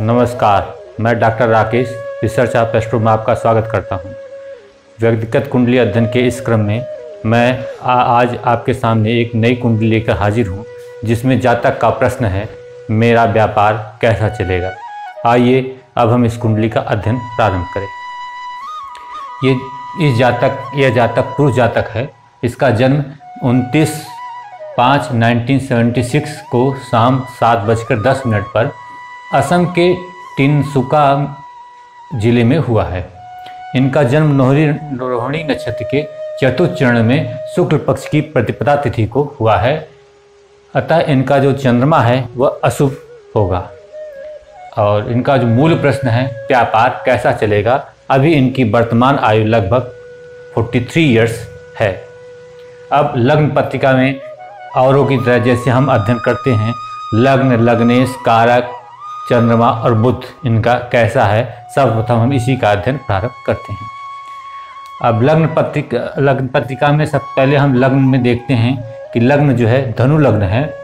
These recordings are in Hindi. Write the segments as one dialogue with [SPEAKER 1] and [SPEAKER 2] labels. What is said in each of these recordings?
[SPEAKER 1] नमस्कार, मैं doctor Rakesh research of astro में आपका स्वागत करता हूं। व्यक्तिगत कुंडली अध्ययन के इस क्रम में मैं आज आपके सामने एक नई कुंडली लेकर हाजिर हूं, जिसमें जातक का प्रश्न है, मेरा व्यापार कैसा चलेगा। आइए अब हम इस कुंडली का अध्ययन प्रारंभ करें। यह जातक पुरुष जातक है। इसका जन्म 29/5/1976 को शाम 7:10 पर असम के टिनसुका जिले में हुआ है। इनका जन्म रोहिणी नक्षत्र के चतुर्थ चरण में शुक्ल पक्ष की प्रतिपदा तिथि को हुआ है, अतः इनका जो चंद्रमा है वह अशुभ होगा। और इनका जो मूल प्रश्न है, व्यापार कैसा चलेगा। अभी इनकी वर्तमान आयु लगभग 43 ईयर्स है। अब लग्न पत्रिका में औरों की तरह जैसे हम अध्ययन करते हैं, लग्न, लग्नेश, कारक, चंद्रमा और बुध इनका कैसा है, सर्वप्रथम हम इसी का अध्ययन प्रारंभ करते हैं। अब लग्न पत्रिका में सब पहले हम लग्न में देखते हैं कि लग्न जो है धनु लग्न है।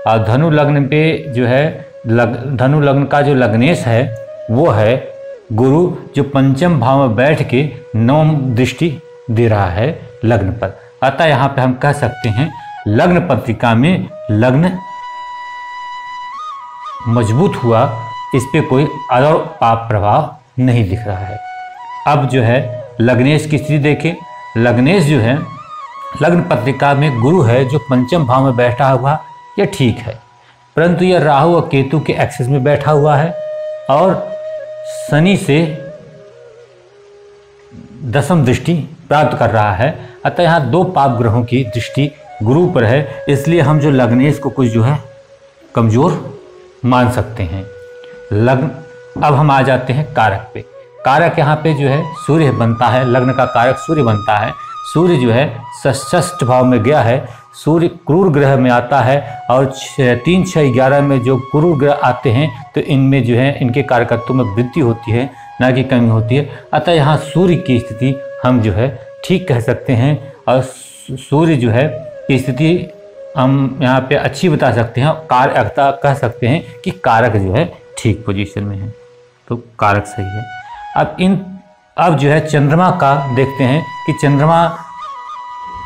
[SPEAKER 1] और धनु लग्न पे जो है धनु लग्न का जो लग्नेश है वो है गुरु, जो पंचम भाव में बैठ के नवम दृष्टि दे रहा है लग्न पर। अतः यहाँ पे हम कह सकते हैं लग्न पत्रिका में लग्न मजबूत हुआ, इस पे कोई और पाप प्रभाव नहीं दिख रहा है। अब जो है लग्नेश की स्थिति देखें। लग्नेश जो है लग्न पत्रिका में गुरु है, जो पंचम भाव में बैठा हुआ, यह ठीक है, परंतु यह राहु और केतु के एक्सेस में बैठा हुआ है और शनि से दशम दृष्टि प्राप्त कर रहा है। अतः यहाँ दो पाप ग्रहों की दृष्टि गुरु पर है, इसलिए हम जो लग्नेश को कुछ जो है कमजोर मान सकते हैं। लग्न, अब हम आ जाते हैं कारक पे। कारक यहाँ पे जो है सूर्य बनता है, लग्न का कारक सूर्य बनता है। सूर्य जो है षष्ठ भाव में गया है, सूर्य क्रूर ग्रह में आता है और 3, 6, 11 में जो क्रूर ग्रह आते हैं तो इनमें जो है इनके कारकत्व में वृद्धि होती है, ना कि कमी होती है। अतः यहाँ सूर्य की स्थिति हम जो है ठीक कह सकते हैं और सूर्य जो है की स्थिति हम यहाँ पे अच्छी बता सकते हैं। कारकता कह सकते हैं कि कारक जो है ठीक पोजीशन में है, तो कारक सही है। अब जो है चंद्रमा का देखते हैं कि चंद्रमा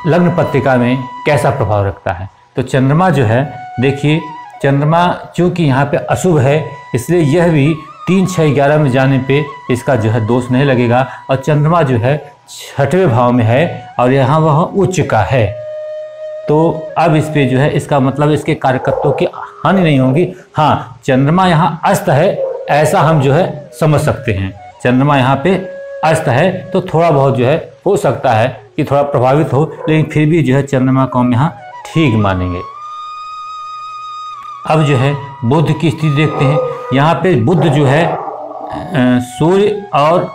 [SPEAKER 1] लग्न पत्रिका में कैसा प्रभाव रखता है। तो चंद्रमा जो है देखिए, चंद्रमा चूँकि यहाँ पे अशुभ है, इसलिए यह भी 3, 6, 11 में जाने पे इसका जो है दोष नहीं लगेगा। और चंद्रमा जो है 6वें भाव में है और यहाँ वह उच्च का है, तो अब इस पे जो है इसका मतलब इसके कार्यकर्तों की हानि नहीं होगी। हाँ, चंद्रमा यहाँ अस्त है, ऐसा हम जो है समझ सकते हैं। चंद्रमा यहाँ पे अस्त है तो थोड़ा बहुत जो है हो सकता है कि थोड़ा प्रभावित हो, लेकिन फिर भी जो है चंद्रमा को हम यहाँ ठीक मानेंगे। अब जो है बुध की स्थिति देखते हैं। यहाँ पे बुध जो है सूर्य और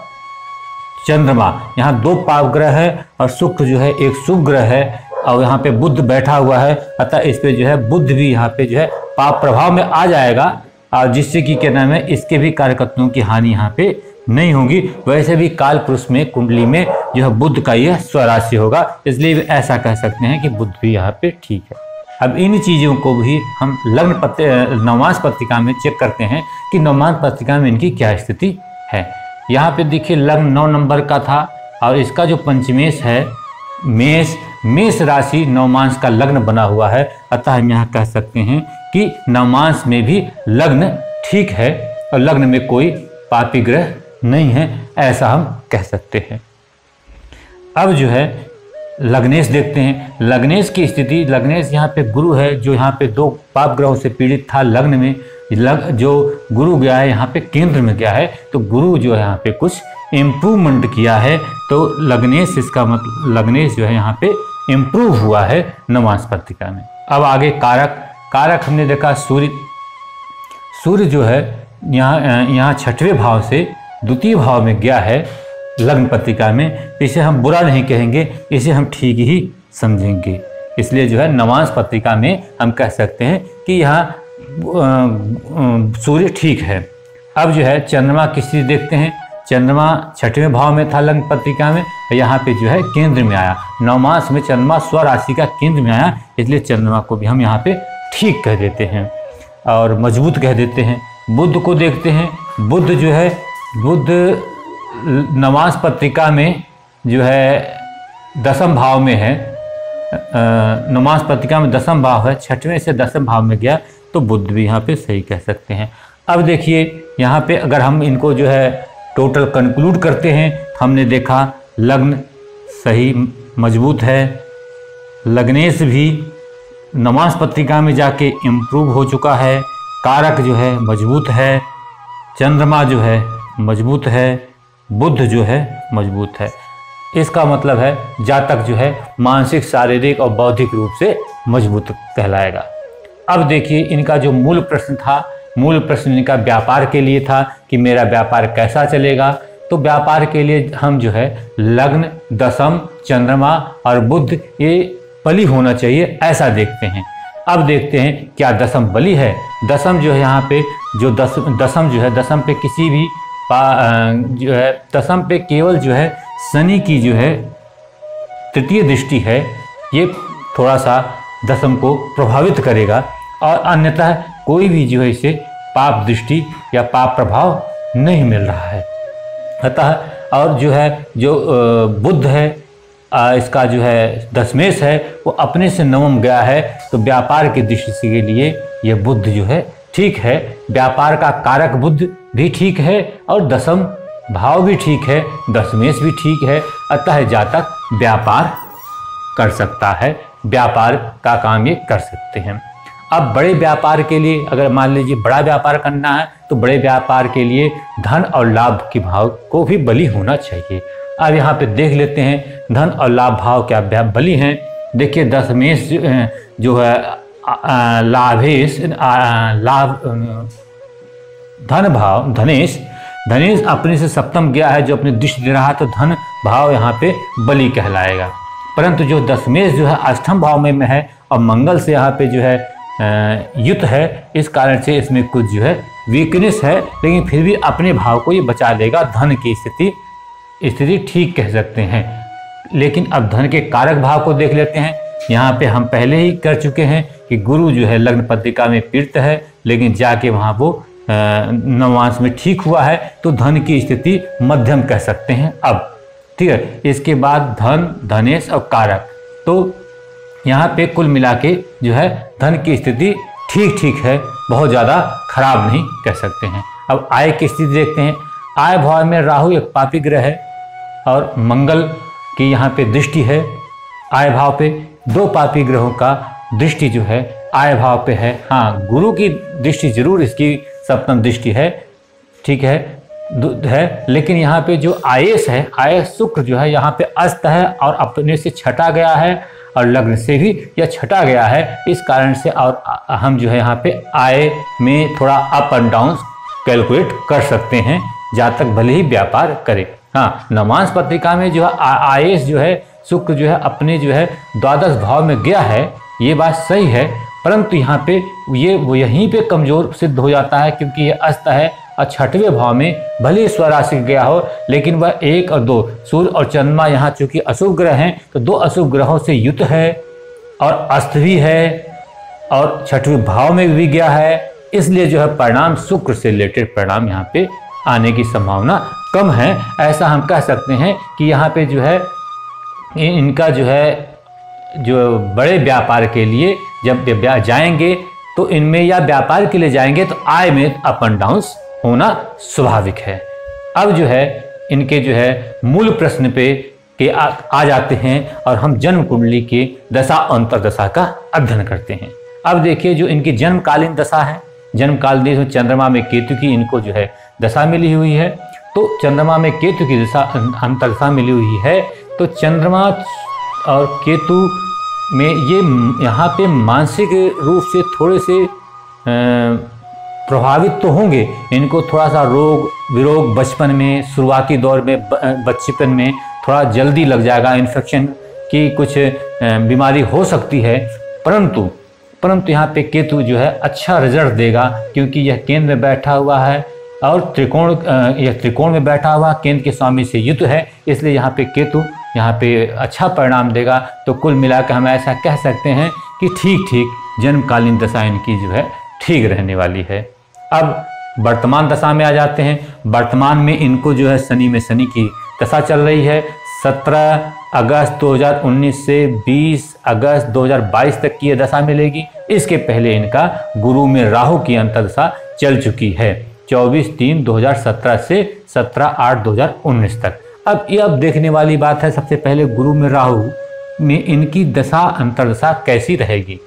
[SPEAKER 1] चंद्रमा, यहाँ दो पाप ग्रह है और शुक्र जो है एक शुभ ग्रह है और यहाँ पे बुध बैठा हुआ है। अतः इस पे जो है बुध भी यहाँ पे जो है पाप प्रभाव में आ जाएगा और जिससे कि क्या नाम है, इसके भी कार्यकर्ताओं की हानि यहाँ पे नहीं होगी। वैसे भी काल पुरुष में कुंडली में जो है बुध का यह स्वराशि होगा, इसलिए ऐसा कह सकते हैं कि बुध भी यहाँ पे ठीक है। अब इन चीज़ों को भी हम लग्न नवमांश पत्रिका में चेक करते हैं कि नवमांश पत्रिका में इनकी क्या स्थिति है। यहाँ पे देखिए लग्न 9 नंबर का था और इसका जो पंचमेश है मेष राशि नवमांश का लग्न बना हुआ है। अतः हम यहाँ कह सकते हैं कि नवमांश में भी लग्न ठीक है और लग्न में कोई पापी ग्रह नहीं है, ऐसा हम कह सकते हैं। अब जो है लग्नेश देखते हैं। लग्नेश की स्थिति, लग्नेश यहाँ पे गुरु है, जो यहाँ पे 2 पाप ग्रहों से पीड़ित था लग्न में। जो गुरु गया है यहाँ पे केंद्र में गया है, तो गुरु जो है यहाँ पे कुछ इम्प्रूवमेंट किया है, तो लग्नेश, इसका मतलब लग्नेश जो है यहाँ पे इम्प्रूव हुआ है नवमांश पत्रिका में। अब आगे कारक हमने देखा सूर्य जो है यहाँ 6वें भाव से द्वितीय भाव में गया है लग्न पत्रिका में। इसे हम बुरा नहीं कहेंगे, इसे हम ठीक ही समझेंगे। इसलिए जो है नवमांश पत्रिका में हम कह सकते हैं कि यहाँ सूर्य ठीक है। अब जो है चंद्रमा की स्थिति देखते हैं। चंद्रमा 6वें भाव में था लग्न पत्रिका में, यहाँ पे जो है केंद्र में आया। नवमांश में चंद्रमा स्वराशि का केंद्र में आया, इसलिए चंद्रमा को भी हम यहाँ पे ठीक कह देते हैं और मजबूत कह देते हैं। बुध को देखते हैं, बुध जो है, बुध नवांश पत्रिका में जो है 10वें भाव में है, नवांश पत्रिका में 10वां भाव है, 6वें से 10वें भाव में गया, तो बुध भी यहाँ पे सही कह सकते हैं। अब देखिए यहाँ पे अगर हम इनको जो है टोटल कंक्लूड करते हैं, हमने देखा लग्न सही मजबूत है, लग्नेश भी नवांश पत्रिका में जाके इम्प्रूव हो चुका है, कारक जो है मजबूत है, चंद्रमा जो है मजबूत है, बुध जो है मजबूत है। इसका मतलब है जातक जो है मानसिक, शारीरिक और बौद्धिक रूप से मजबूत कहलाएगा। अब देखिए इनका जो मूल प्रश्न था, मूल प्रश्न इनका व्यापार के लिए था कि मेरा व्यापार कैसा चलेगा। तो व्यापार के लिए हम जो है लग्न, दशम, चंद्रमा और बुध ये बली होना चाहिए, ऐसा देखते हैं। अब देखते हैं क्या दशम बली है। दशम जो है यहाँ पे जो दशम जो है, दशम पे किसी भी जो है दशम पे केवल जो है शनि की जो है तृतीय दृष्टि है, ये थोड़ा सा दशम को प्रभावित करेगा, और अन्यतः कोई भी जो है इसे पाप दृष्टि या पाप प्रभाव नहीं मिल रहा है। अतः और जो है जो बुध है, इसका जो है दशमेश है, वो अपने से नवम गया है, तो व्यापार की दृष्टि के लिए ये बुध जो है ठीक है। व्यापार का कारक बुध भी ठीक है और दशम भाव भी ठीक है, दशमेश भी ठीक है। अतः जातक व्यापार कर सकता है, व्यापार का काम ये कर सकते हैं। अब बड़े व्यापार के लिए अगर मान लीजिए बड़ा व्यापार करना है, तो बड़े व्यापार के लिए धन और लाभ के भाव को भी बली होना चाहिए। अब यहाँ पे देख लेते हैं धन और लाभ भाव क्या बली हैं। देखिए दशमेश जो है लाभेश लाभ धन भाव, धनेश अपने से सप्तम गया है, जो अपनी दृष्टि दे रहा है, तो धन भाव यहाँ पे बली कहलाएगा। परंतु जो दशमेश जो है अष्टम भाव में है और मंगल से यहाँ पे जो है युत है, इस कारण से इसमें कुछ जो है वीकनेस है, लेकिन फिर भी अपने भाव को ये बचा लेगा। धन की स्थिति ठीक कह सकते हैं। लेकिन अब धन के कारक भाव को देख लेते हैं। यहाँ पे हम पहले ही कर चुके हैं कि गुरु जो है लग्न पत्रिका में पीड़ित है, लेकिन जाके वहाँ वो नवांश में ठीक हुआ है, तो धन की स्थिति मध्यम कह सकते हैं। अब ठीक है, इसके बाद धन, धनेश और कारक, तो यहाँ पे कुल मिला के जो है धन की स्थिति ठीक है, बहुत ज़्यादा खराब नहीं कह सकते हैं। अब आय की स्थिति देखते हैं। आय भाव में राहु एक पापी ग्रह है और मंगल की यहाँ पे दृष्टि है आय भाव पे। दो पापी ग्रहों का दृष्टि जो है आय भाव पे है। हाँ, गुरु की दृष्टि जरूर इसकी सप्तम दृष्टि है, ठीक है, लेकिन यहाँ पे जो आयस है, आयस शुक्र जो है यहाँ पे अस्त है और अपने से छटा गया है और लग्न से भी यह छटा गया है। इस कारण से और हम जो है यहाँ पे आय में थोड़ा अप एंड डाउन कैलकुलेट कर सकते हैं, जातक भले ही व्यापार करे। हाँ, नवांश पत्रिका में जो है आयस जो है शुक्र जो है अपने जो है द्वादश भाव में गया है, ये बात सही है, परंतु यहाँ पे ये वो यहीं पे कमजोर सिद्ध हो जाता है, क्योंकि ये अस्त है और छठवें भाव में भले ही स्वराशि गया हो, लेकिन वह 1 और 2 सूर्य और चंद्रमा यहाँ चूंकि अशुभ ग्रह हैं, तो 2 अशुभ ग्रहों से युत है और अस्त भी है और छठवें भाव में भी गया है। इसलिए जो है परिणाम शुक्र से रिलेटेड परिणाम यहाँ पे आने की संभावना कम है। ऐसा हम कह सकते हैं कि यहाँ पे जो है इनका जो है जो बड़े व्यापार के लिए जब जाएंगे, तो इनमें या व्यापार के लिए जाएंगे तो आय में अप एंड डाउन होना स्वाभाविक है। अब जो है इनके जो है मूल प्रश्न पे के आ जाते हैं और हम जन्म कुंडली के दशा अंतरदशा का अध्ययन करते हैं। अब देखिए जो इनकी जन्मकालीन दशा है, जन्मकालीन चंद्रमा में केतु की इनको जो है दशा मिली हुई है, तो चंद्रमा में केतु की दशा अंतरदशा मिली हुई है, तो चंद्रमा और केतु में ये यहाँ पे मानसिक रूप से थोड़े से प्रभावित तो होंगे। इनको थोड़ा सा रोग विरोग बचपन में, शुरुआती दौर में, बच्चेपन में थोड़ा जल्दी लग जाएगा, इन्फेक्शन की कुछ बीमारी हो सकती है, परंतु यहाँ पे केतु जो है अच्छा रिजल्ट देगा, क्योंकि यह केंद्र में बैठा हुआ है और यह त्रिकोण में बैठा हुआ केंद्र के स्वामी से युत है, इसलिए यहाँ पे केतु यहाँ पे अच्छा परिणाम देगा। तो कुल मिलाकर हम ऐसा कह सकते हैं कि ठीक जन्मकालीन दशा इनकी जो है ठीक रहने वाली है। अब वर्तमान दशा में आ जाते हैं। वर्तमान में इनको जो है शनि में शनि की दशा चल रही है। 17 अगस्त 2019 से 20 अगस्त 2022 तक की ये दशा मिलेगी। इसके पहले इनका गुरु में राहु की अंतर्दशा चल चुकी है 24/3/2017 से 17/8/2019 तक। अब देखने वाली बात है, सबसे पहले गुरु में राहु में इनकी दशा अंतर्दशा कैसी रहेगी।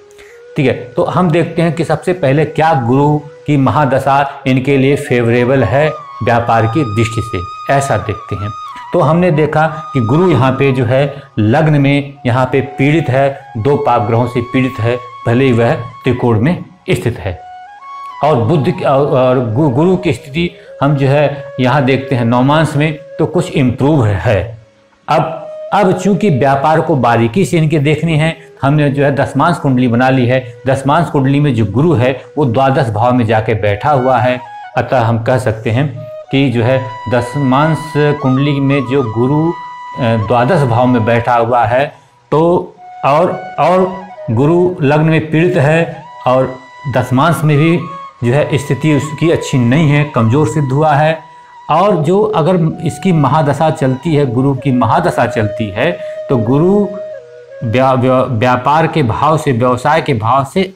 [SPEAKER 1] ठीक है, तो हम देखते हैं कि सबसे पहले क्या गुरु की महादशा इनके लिए फेवरेबल है व्यापार की दृष्टि से, ऐसा देखते हैं। तो हमने देखा कि गुरु यहाँ पे जो है लग्न में यहाँ पे पीड़ित है, 2 पाप ग्रहों से पीड़ित है, भले ही वह त्रिकोण में स्थित है। और बुध और गुरु की स्थिति हम जो है यहाँ देखते हैं नवमांश में, तो कुछ इम्प्रूव है। अब चूंकि व्यापार को बारीकी से इनके देखनी है, हमने जो है दशमांश कुंडली बना ली है। दशमांश कुंडली में जो गुरु है वो द्वादश भाव में जाके बैठा हुआ है। अतः हम कह सकते हैं कि जो है दशमांश कुंडली में जो गुरु द्वादश भाव में बैठा हुआ है, तो और गुरु लग्न में पीड़ित है और दशमांश में भी जो है स्थिति उसकी अच्छी नहीं है, कमज़ोर सिद्ध हुआ है। और जो अगर इसकी महादशा चलती है, गुरु की महादशा चलती है, तो गुरु व्यापार के भाव से, व्यवसाय के भाव से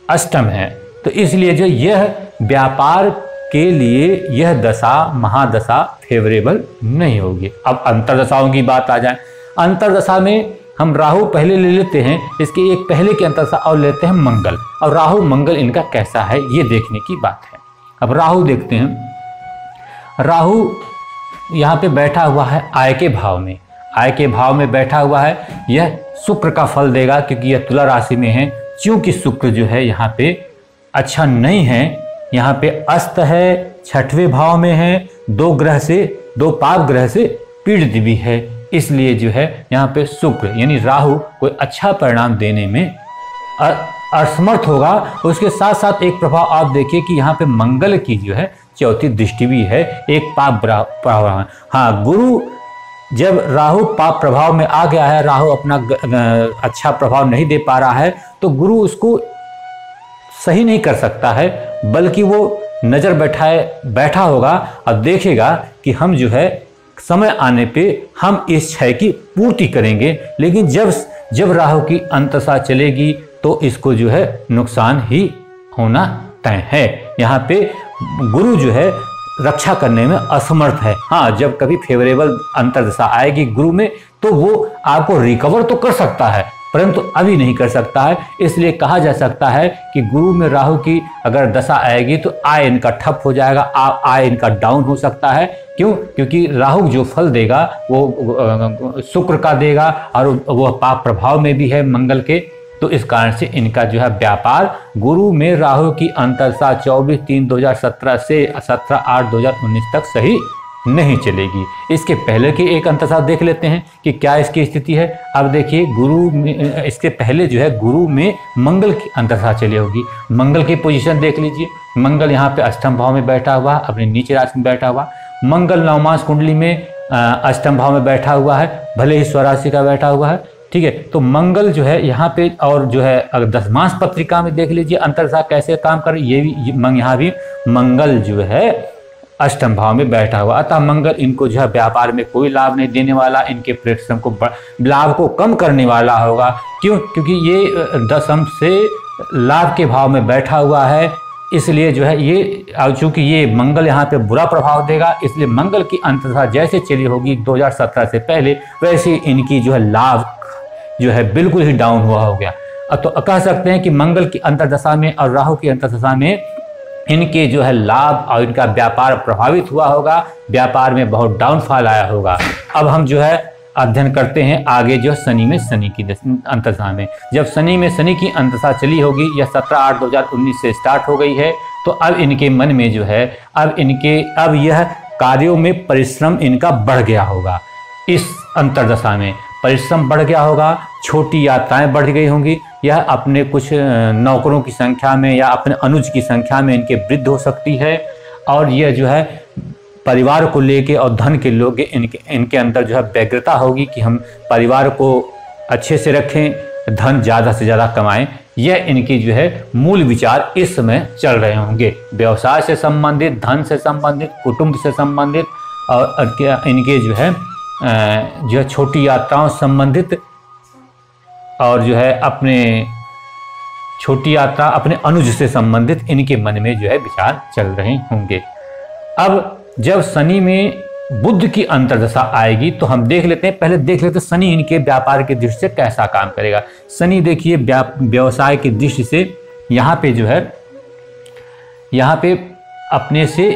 [SPEAKER 1] अष्टम है। तो इसलिए जो यह व्यापार के लिए यह दशा महादशा फेवरेबल नहीं होगी। अब अंतर्दशाओं की बात आ जाए। अंतर्दशा में हम राहु पहले ले लेते हैं, इसके एक पहले की अंतर्दशा और लेते हैं मंगल। और राहु मंगल इनका कैसा है ये देखने की बात है। अब राहु देखते हैं। राहु यहाँ पे बैठा हुआ है आय के भाव में। आय के भाव में बैठा हुआ है, यह शुक्र का फल देगा क्योंकि यह तुला राशि में है। क्योंकि शुक्र जो है यहाँ पे अच्छा नहीं है, यहाँ पे अस्त है, 6वें भाव में है, 2 पाप ग्रह से पीड़ित भी है। इसलिए जो है यहाँ पे शुक्र यानी राहु कोई अच्छा परिणाम देने में असमर्थ होगा। उसके साथ साथ एक प्रभाव आप देखिए कि यहाँ पे मंगल की जो है 4थी दृष्टि भी है, एक पाप प्रभाव। हाँ, गुरु जब राहु पाप प्रभाव में आ गया है, राहु अपना अच्छा प्रभाव नहीं दे पा रहा है, तो गुरु उसको सही नहीं कर सकता है, बल्कि वो नज़र बैठा होगा और देखेगा कि हम जो है समय आने पे हम इस क्षय की पूर्ति करेंगे। लेकिन जब राहु की अंतदशा चलेगी तो इसको जो है नुकसान ही होना तय है। यहाँ पे गुरु जो है रक्षा करने में असमर्थ है। हाँ, जब कभी फेवरेबल अंतर्दशा आएगी गुरु में तो वो आपको रिकवर तो कर सकता है, परंतु अभी नहीं कर सकता है। इसलिए कहा जा सकता है कि गुरु में राहु की अगर दशा आएगी तो आय इनका ठप हो जाएगा, आय इनका डाउन हो सकता है। क्यों? क्योंकि राहु जो फल देगा वो शुक्र का देगा और वह पाप प्रभाव में भी है मंगल के। तो इस कारण से इनका जो है व्यापार गुरु में राहु की अंतदशा 24/3/2017 से 17/8/2019 तक सही नहीं चलेगी। इसके पहले की एक अंतदशा देख लेते हैं कि क्या इसकी स्थिति है। अब देखिए, गुरु में इसके पहले जो है गुरु में मंगल की अंतदशा चली होगी। मंगल की पोजीशन देख लीजिए। मंगल यहाँ पे अष्टम भाव में बैठा हुआ, अपने नीचे राशि में बैठा हुआ। मंगल नवमांश कुंडली में अष्टम भाव में बैठा हुआ है, भले ही स्वराशि का बैठा हुआ है। ठीक है, तो मंगल जो है यहाँ पे, और जो है अगर दशमांश पत्रिका में देख लीजिए अंतर्दशा कैसे काम कर, ये भी यहाँ भी मंगल जो है अष्टम भाव में बैठा हुआ। अतः मंगल इनको जो है व्यापार में कोई लाभ नहीं देने वाला, इनके परिश्रम को लाभ को कम करने वाला होगा। क्यों? क्योंकि ये दशम से लाभ के भाव में बैठा हुआ है। इसलिए जो है ये, चूंकि ये मंगल यहाँ पे बुरा प्रभाव देगा, इसलिए मंगल की अंतदशा जैसे चली होगी 2017 से पहले, वैसे इनकी जो है लाभ जो है बिल्कुल ही डाउन हुआ हो गया। तो कह सकते हैं कि मंगल की अंतर्दशा में और राहु की अंतर्दशा में इनके जो है लाभ और इनका व्यापार प्रभावित हुआ होगा, व्यापार में बहुत डाउनफॉल आया होगा। अब हम जो है अध्ययन करते हैं आगे जो शनि में शनि की अंतदशा में। जब शनि में शनि की अंतदशा चली होगी, यह 17/8/2019 से स्टार्ट हो गई है, तो अब इनके मन में जो है अब यह कार्यों में परिश्रम इनका बढ़ गया होगा। इस अंतर्दशा में परिश्रम बढ़ गया होगा, छोटी यात्राएं बढ़ गई होंगी, यह अपने कुछ नौकरों की संख्या में या अपने अनुज की संख्या में इनके वृद्धि हो सकती है। और यह जो है परिवार को लेके और धन के लोग इनके अंदर जो है व्यग्रता होगी कि हम परिवार को अच्छे से रखें, धन ज़्यादा से ज़्यादा कमाएं। यह इनकी जो है मूल विचार इस समय चल रहे होंगे। व्यवसाय से संबंधित, धन से संबंधित, कुटुंब से संबंधित और इनके जो है छोटी यात्राओं से संबंधित, और जो है अपने छोटी यात्रा अपने अनुज से संबंधित इनके मन में जो है विचार चल रहे होंगे। अब जब शनि में बुध की अंतर्दशा आएगी तो हम देख लेते हैं, पहले देख लेते हैं शनि इनके व्यापार की दृष्टि से कैसा काम करेगा। शनि देखिए व्यवसाय की दृष्टि से यहाँ पे जो है, यहाँ पे अपने से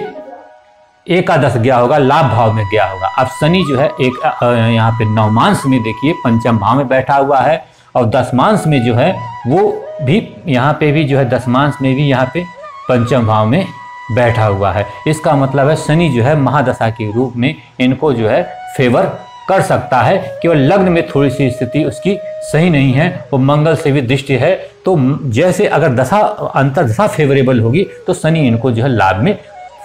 [SPEAKER 1] एकादश गया होगा, लाभ भाव में गया होगा। अब शनि जो है एक यहाँ पे नवमांश में देखिए पंचम भाव में बैठा हुआ है, और दशमांश में जो है वो भी यहाँ पे भी जो है दशमांश में भी यहाँ पे पंचम भाव में बैठा हुआ है। इसका मतलब है शनि जो है महादशा के रूप में इनको जो है फेवर कर सकता है। केवल लग्न में थोड़ी सी स्थिति उसकी सही नहीं है, वो मंगल से भी दृष्टि है, तो जैसे अगर दशा अंतर्दशा फेवरेबल होगी तो शनि इनको जो है लाभ में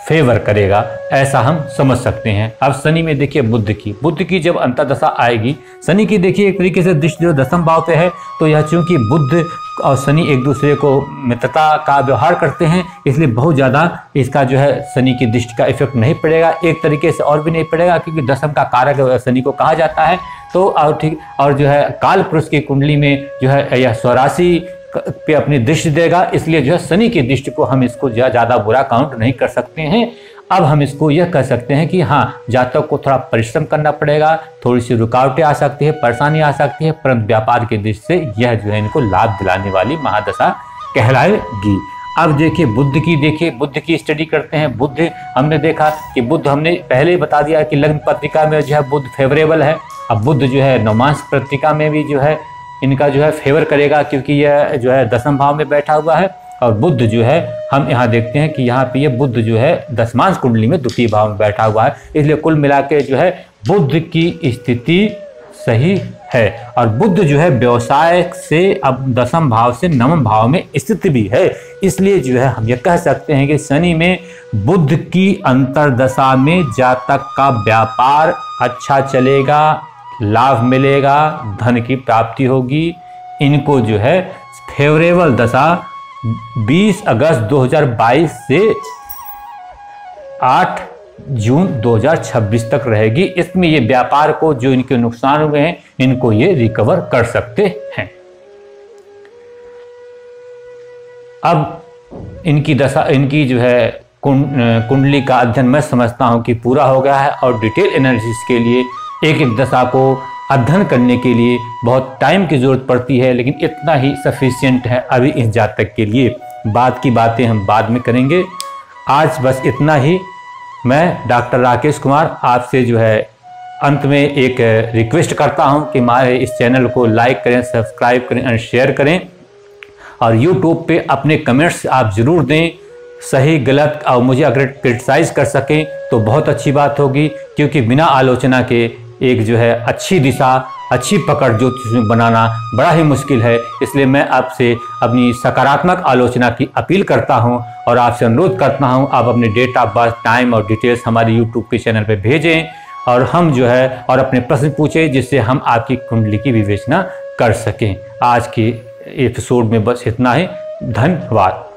[SPEAKER 1] फेवर करेगा, ऐसा हम समझ सकते हैं। अब शनि में देखिए बुध की जब अंतर्दशा आएगी, शनि की देखिए एक तरीके से दृष्टि जो दशम भाव पे है, तो यह चूंकि बुध और शनि एक दूसरे को मित्रता का व्यवहार करते हैं, इसलिए बहुत ज़्यादा इसका जो है शनि की दृष्टि का इफेक्ट नहीं पड़ेगा। एक तरीके से और भी नहीं पड़ेगा, क्योंकि दशम का कारक शनि को कहा जाता है। तो और ठीक, और जो है काल पुरुष की कुंडली में जो है यह स्वराशि पे अपनी दृष्टि देगा, इसलिए जो है शनि की दृष्टि को हम इसको ज़्यादा बुरा काउंट नहीं कर सकते हैं। अब हम इसको यह कह सकते हैं कि हाँ, जातक को थोड़ा परिश्रम करना पड़ेगा, थोड़ी सी रुकावटें आ सकती है, परेशानी आ सकती है, परंतु व्यापार की दृष्टि से यह जो है इनको लाभ दिलाने वाली महादशा कहलाएगी। अब देखिए बुध की स्टडी करते हैं। बुध हमने देखा कि बुध हमने पहले ही बता दिया कि लग्न पत्रिका में जो है बुध फेवरेबल है। अब बुध जो है नवमांश पत्रिका में भी जो है इनका जो है फेवर करेगा, क्योंकि यह जो है दशम भाव में बैठा हुआ है। और बुध जो है हम यहाँ देखते हैं कि यहाँ पे ये बुध जो है दशमांश कुंडली में द्वितीय भाव में बैठा हुआ है, इसलिए कुल मिला के जो है बुध की स्थिति सही है। और बुध जो है व्यवसाय से अब दशम भाव से नवम भाव में स्थिति भी है, इसलिए जो है हम ये कह सकते हैं कि शनि में बुध की अंतर्दशा में जातक का व्यापार अच्छा चलेगा, लाभ मिलेगा, धन की प्राप्ति होगी। इनको जो है फेवरेबल दशा 20 अगस्त 2022 से 8 जून 2026 तक रहेगी। इसमें ये व्यापार को जो इनके नुकसान हुए हैं इनको ये रिकवर कर सकते हैं। अब इनकी दशा, इनकी जो है कुंडली का अध्ययन मैं समझता हूं कि पूरा हो गया है, और डिटेल एनालिसिस के लिए एक एक दशा को अध्ययन करने के लिए बहुत टाइम की ज़रूरत पड़ती है, लेकिन इतना ही सफिशिएंट है अभी इस जातक के लिए। बाद की बातें हम बाद में करेंगे। आज बस इतना ही। मैं डॉक्टर राकेश कुमार आपसे जो है अंत में एक रिक्वेस्ट करता हूं कि हमारे इस चैनल को लाइक करें, सब्सक्राइब करें और शेयर करें, और यूट्यूब पे अपने कमेंट्स आप ज़रूर दें, सही गलत, और मुझे अगर क्रिटिसाइज़ कर सकें तो बहुत अच्छी बात होगी, क्योंकि बिना आलोचना के एक जो है अच्छी दिशा, अच्छी पकड़ ज्योतिष में बनाना बड़ा ही मुश्किल है। इसलिए मैं आपसे अपनी सकारात्मक आलोचना की अपील करता हूं, और आपसे अनुरोध करता हूं आप अपने डेट ऑफ बर्थ, टाइम और डिटेल्स हमारे यूट्यूब के चैनल पर भेजें, और हम जो है और अपने प्रश्न पूछें, जिससे हम आपकी कुंडली की विवेचना कर सकें। आज के एपिसोड में बस इतना ही। धन्यवाद।